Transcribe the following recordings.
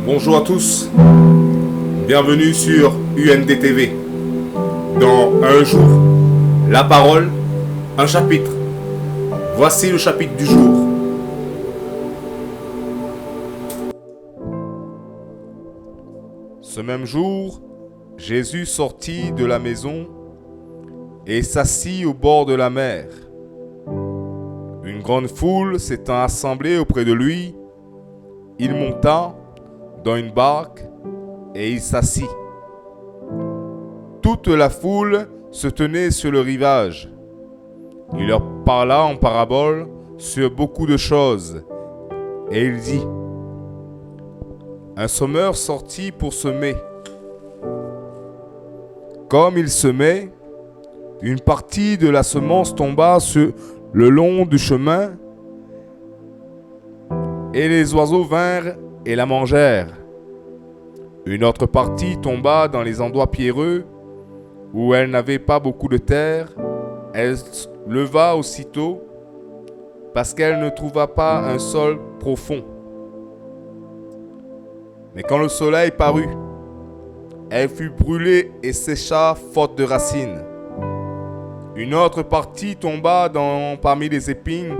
Bonjour à tous, bienvenue sur UNDTV. Dans un jour, la parole, un chapitre. Voici le chapitre du jour. Ce même jour, Jésus sortit de la maison et s'assit au bord de la mer. Une grande foule s'étant assemblée auprès de lui, il monta dans une barque et il s'assit. Toute la foule se tenait sur le rivage. Il leur parla en parabole sur beaucoup de choses et il dit: un semeur sortit pour semer. Comme il semait, une partie de la semence tomba sur le long du chemin et les oiseaux vinrent et la mangèrent. Une autre partie tomba dans les endroits pierreux où elle n'avait pas beaucoup de terre. Elle se leva aussitôt parce qu'elle ne trouva pas un sol profond. Mais quand le soleil parut, elle fut brûlée et sécha faute de racines. Une autre partie tomba parmi les épines.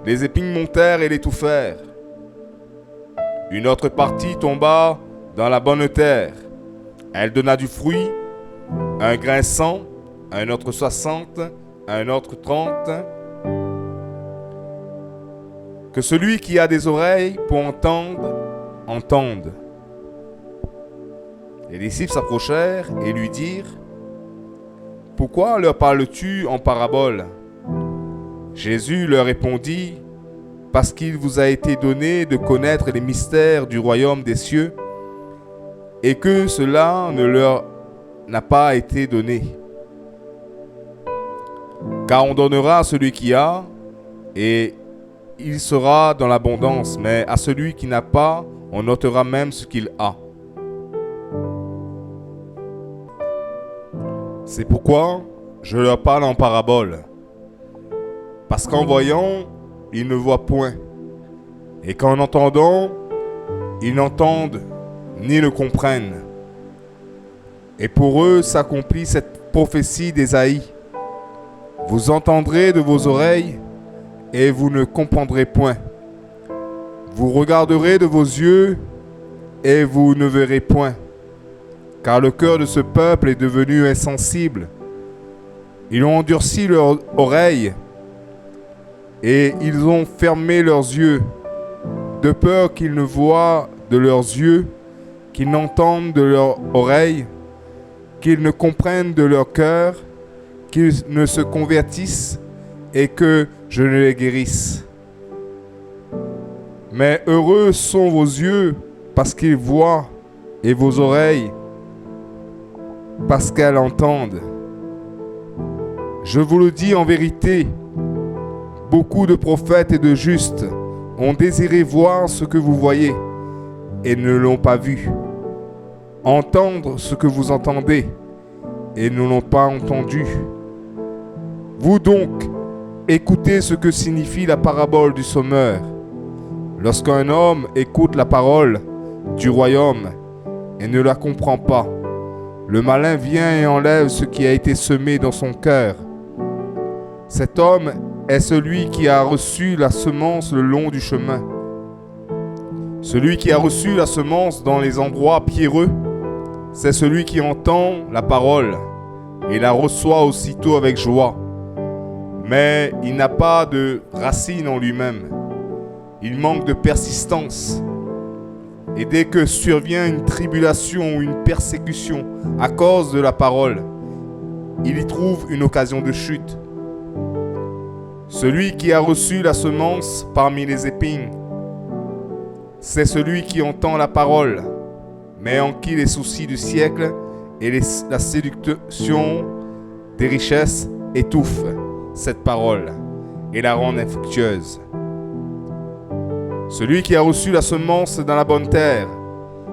Les épines montèrent et l'étouffèrent. Une autre partie tomba dans la bonne terre. Elle donna du fruit, un grain 100, un autre 60, un autre 30. Que celui qui a des oreilles pour entendre, entende. Les disciples s'approchèrent et lui dirent: pourquoi leur parles-tu en parabole? Jésus leur répondit: parce qu'il vous a été donné de connaître les mystères du royaume des cieux, et que cela ne leur n'a pas été donné. Car on donnera à celui qui a, et il sera dans l'abondance, mais à celui qui n'a pas, on ôtera même ce qu'il a. C'est pourquoi je leur parle en parabole. Parce qu'en voyant, ils ne voient point. Et qu'en entendant, ils n'entendent ni ne comprennent. Et pour eux s'accomplit cette prophétie d'Ésaïe. Vous entendrez de vos oreilles et vous ne comprendrez point. Vous regarderez de vos yeux et vous ne verrez point. Car le cœur de ce peuple est devenu insensible. Ils ont endurci leurs oreilles et ils ont fermé leurs yeux, de peur qu'ils ne voient de leurs yeux, qu'ils n'entendent de leurs oreilles, qu'ils ne comprennent de leur cœur, qu'ils ne se convertissent et que je ne les guérisse. Mais heureux sont vos yeux parce qu'ils voient et vos oreilles parce qu'elles entendent. Je vous le dis en vérité, beaucoup de prophètes et de justes ont désiré voir ce que vous voyez et ne l'ont pas vu, entendre ce que vous entendez et ne l'ont pas entendu. Vous donc, écoutez ce que signifie la parabole du semeur. Lorsqu'un homme écoute la parole du royaume et ne la comprend pas, le malin vient et enlève ce qui a été semé dans son cœur. Cet homme est celui qui a reçu la semence le long du chemin. Celui qui a reçu la semence dans les endroits pierreux, c'est celui qui entend la parole et la reçoit aussitôt avec joie. Mais il n'a pas de racine en lui-même. Il manque de persistance. Et dès que survient une tribulation ou une persécution à cause de la parole, il y trouve une occasion de chute. Celui qui a reçu la semence parmi les épines, c'est celui qui entend la parole, mais en qui les soucis du siècle et la séduction des richesses étouffent cette parole et la rendent infructueuse. Celui qui a reçu la semence dans la bonne terre,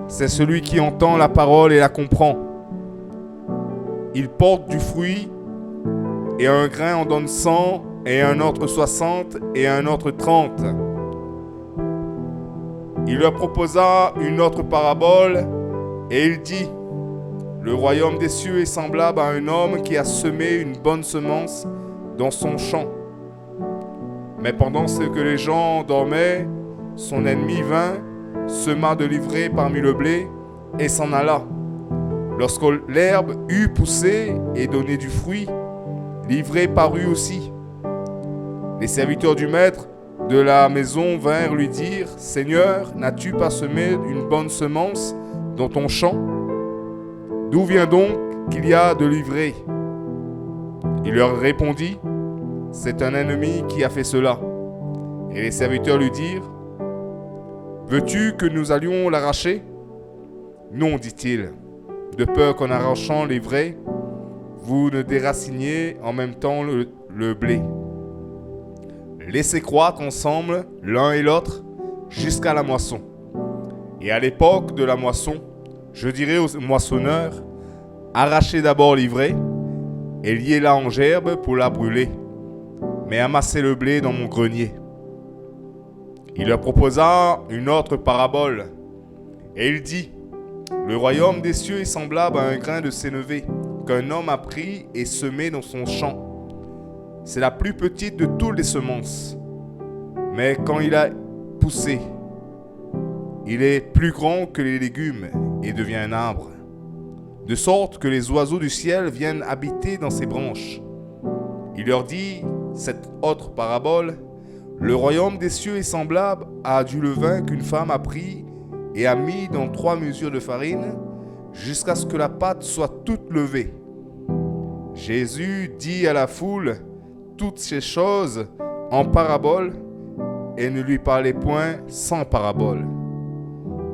c'est celui qui entend la parole et la comprend. Il porte du fruit, et un grain en donne 100, et un autre 60, et un autre 30. Il leur proposa une autre parabole et il dit: le royaume des cieux est semblable à un homme qui a semé une bonne semence dans son champ. Mais pendant que les gens dormaient, son ennemi vint, sema de l'ivraie parmi le blé et s'en alla. Lorsque l'herbe eut poussé et donné du fruit, l'ivraie parut aussi. Les serviteurs du maître de la maison vinrent lui dire: Seigneur, n'as-tu pas semé une bonne semence dans ton champ? D'où vient donc qu'il y a de l'ivraie? Il leur répondit: c'est un ennemi qui a fait cela. Et les serviteurs lui dirent: veux-tu que nous allions l'arracher? Non, dit-il, de peur qu'en arrachant l'ivraie, vous ne déraciniez en même temps le blé. Laissez croître ensemble l'un et l'autre jusqu'à la moisson. Et à l'époque de la moisson, je dirai aux moissonneurs: arrachez d'abord l'ivraie et liez-la en gerbe pour la brûler, mais amassez le blé dans mon grenier. Il leur proposa une autre parabole, et il dit: le royaume des cieux est semblable à un grain de sénévé qu'un homme a pris et semé dans son champ. C'est la plus petite de toutes les semences, mais quand il a poussé, il est plus grand que les légumes et devient un arbre, de sorte que les oiseaux du ciel viennent habiter dans ses branches. Il leur dit cette autre parabole: le royaume des cieux est semblable à du levain qu'une femme a pris et a mis dans 3 mesures de farine jusqu'à ce que la pâte soit toute levée. Jésus dit à la foule toutes ces choses en parabole et ne lui parlait point sans parabole,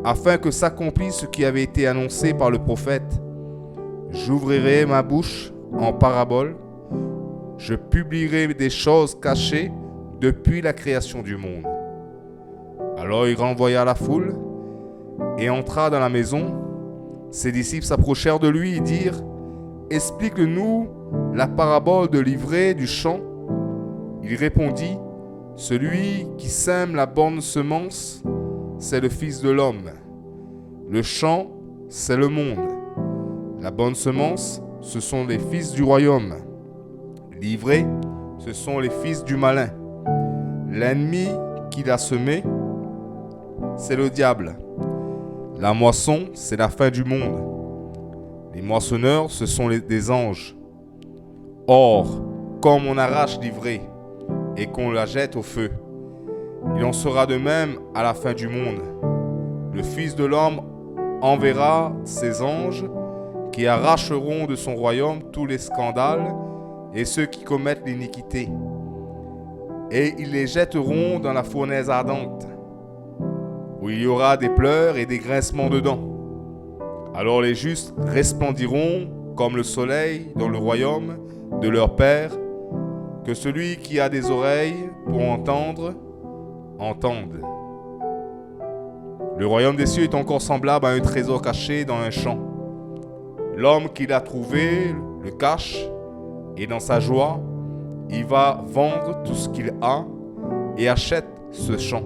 afin que s'accomplisse ce qui avait été annoncé par le prophète: j'ouvrirai ma bouche en parabole, je publierai des choses cachées depuis la création du monde. Alors il renvoya la foule et entra dans la maison. Ses disciples s'approchèrent de lui et dirent: explique-nous la parabole de l'ivraie du champ. Il répondit: celui qui sème la bonne semence, c'est le Fils de l'homme. Le champ, c'est le monde. La bonne semence, ce sont les fils du royaume. L'ivraie, ce sont les fils du malin. L'ennemi qui l'a semé, c'est le diable. La moisson, c'est la fin du monde. Les moissonneurs, ce sont des anges. Or, comme on arrache l'ivraie et qu'on la jette au feu, il en sera de même à la fin du monde. Le Fils de l'homme enverra ses anges qui arracheront de son royaume tous les scandales et ceux qui commettent l'iniquité. Et ils les jetteront dans la fournaise ardente, où il y aura des pleurs et des grincements de dents. Alors les justes resplendiront comme le soleil dans le royaume de leur Père. Que celui qui a des oreilles pour entendre, entende. Le royaume des cieux est encore semblable à un trésor caché dans un champ. L'homme qui l'a trouvé le cache, et dans sa joie, il va vendre tout ce qu'il a et achète ce champ.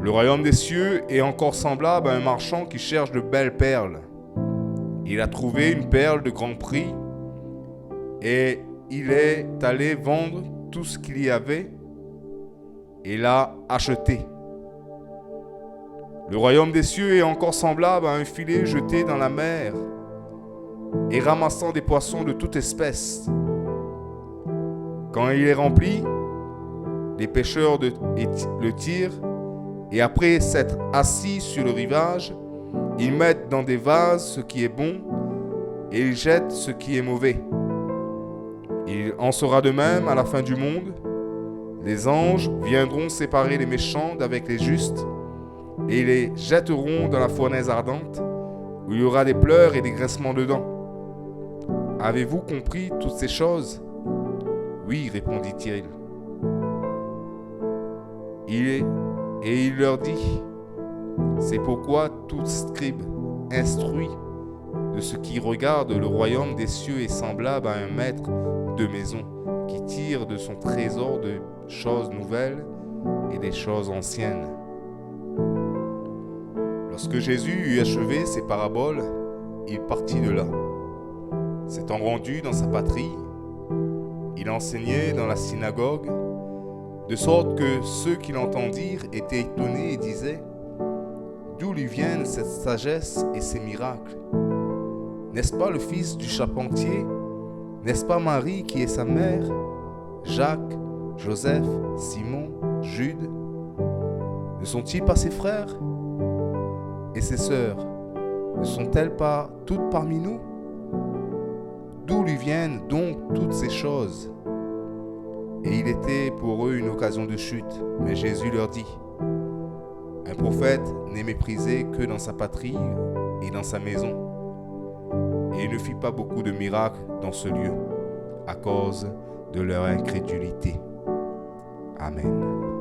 Le royaume des cieux est encore semblable à un marchand qui cherche de belles perles. Il a trouvé une perle de grand prix et il est allé vendre tout ce qu'il y avait et l'a acheté. Le royaume des cieux est encore semblable à un filet jeté dans la mer et ramassant des poissons de toute espèce. Quand il est rempli, les pêcheurs le tirent et après s'être assis sur le rivage, ils mettent dans des vases ce qui est bon et ils jettent ce qui est mauvais. Il en sera de même à la fin du monde. Les anges viendront séparer les méchants d'avec les justes et ils les jetteront dans la fournaise ardente où il y aura des pleurs et des grincements de dents. Avez-vous compris toutes ces choses? Oui, répondit-il. Et il leur dit: c'est pourquoi tout scribe instruit de ce qui regarde le royaume des cieux est semblable à un maître de maison qui tire de son trésor de choses nouvelles et des choses anciennes. Lorsque Jésus eut achevé ses paraboles, il partit de là. S'étant rendu dans sa patrie, il enseignait dans la synagogue, de sorte que ceux qui l'entendirent étaient étonnés et disaient : d'où lui viennent cette sagesse et ces miracles ? N'est-ce pas le fils du charpentier ? N'est-ce pas Marie qui est sa mère ? Jacques, Joseph, Simon, Jude ? Ne sont-ils pas ses frères ? Et ses sœurs, ne sont-elles pas toutes parmi nous ? D'où lui viennent donc toutes ces choses ? Et il était pour eux une occasion de chute. Mais Jésus leur dit : un prophète n'est méprisé que dans sa patrie et dans sa maison. Et il ne fit pas beaucoup de miracles dans ce lieu, à cause de leur incrédulité. Amen.